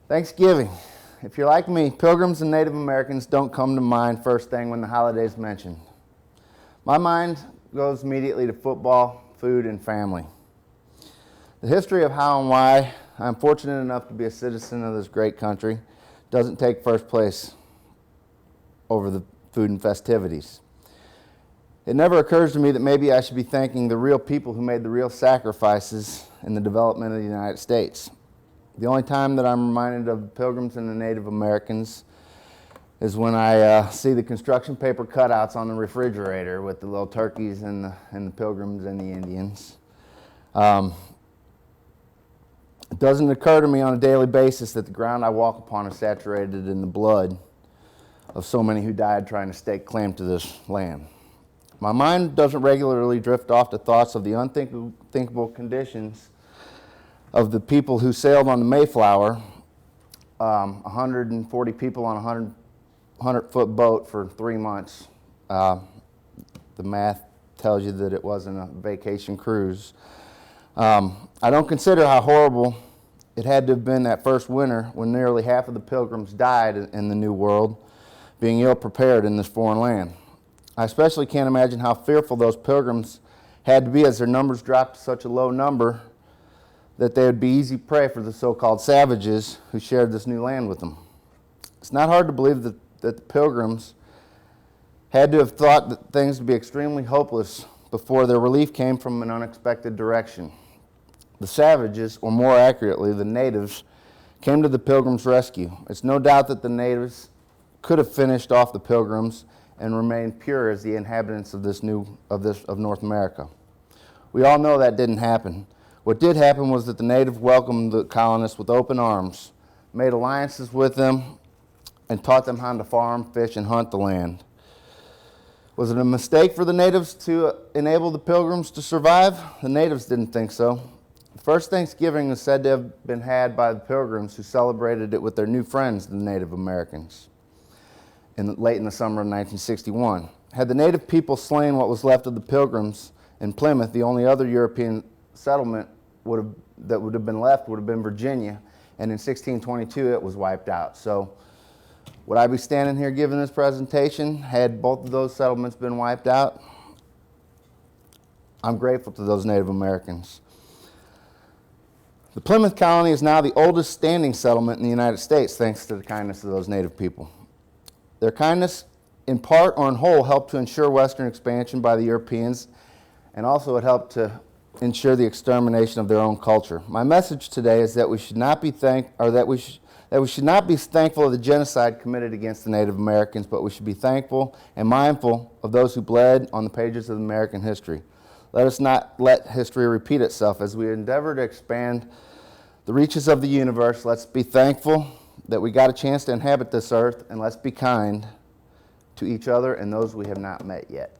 Thanksgiving. If you're like me, pilgrims and Native Americans don't come to mind first thing when the holiday's mentioned. My mind goes immediately to football, food, and family. The history of how and why I'm fortunate enough to be a citizen of this great country doesn't take first place over the food and festivities. It never occurs to me that maybe I should be thanking the real people who made the real sacrifices in the development of the United States. The only time that I'm reminded of the Pilgrims and the Native Americans is when I see the construction paper cutouts on the refrigerator with the little turkeys and the Pilgrims and the Indians. It doesn't occur to me on a daily basis that the ground I walk upon is saturated in the blood of so many who died trying to stake claim to this land. My mind doesn't regularly drift off to thoughts of the unthinkable conditions of the people who sailed on the Mayflower, 140 people on a 100-foot boat for 3 months. The math tells you that it wasn't a vacation cruise. I don't consider how horrible it had to have been that first winter when nearly half of the Pilgrims died in the New World, being ill-prepared in this foreign land. I especially can't imagine how fearful those Pilgrims had to be as their numbers dropped to such a low number that they would be easy prey for the so-called savages who shared this new land with them. It's not hard to believe that the Pilgrims had to have thought that things would be extremely hopeless before their relief came from an unexpected direction. The savages, or more accurately, the natives, came to the Pilgrims' rescue. It's no doubt that the natives could have finished off the Pilgrims and remained pure as the inhabitants of North America. We all know that didn't happen. What did happen was that the natives welcomed the colonists with open arms, made alliances with them, and taught them how to farm, fish, and hunt the land. Was it a mistake for the natives to enable the Pilgrims to survive? The natives didn't think so. The first Thanksgiving is said to have been had by the Pilgrims, who celebrated it with their new friends, the Native Americans, late in the summer of 1961. Had the native people slain what was left of the Pilgrims in Plymouth, the only other European settlement that would have been left would have been Virginia, and in 1622 it was wiped out. So would I be standing here giving this presentation had both of those settlements been wiped out? I'm grateful to those Native Americans. The Plymouth colony is now the oldest standing settlement in the United States, thanks to the kindness of those native people. Their kindness, in part or in whole, helped to ensure Western expansion by the Europeans, and also it helped to ensure the extermination of their own culture. My message today is that we should not be thankful of the genocide committed against the Native Americans, but we should be thankful and mindful of those who bled on the pages of American history. Let us not let history repeat itself. As we endeavor to expand the reaches of the universe, let's be thankful that we got a chance to inhabit this earth, and let's be kind to each other and those we have not met yet.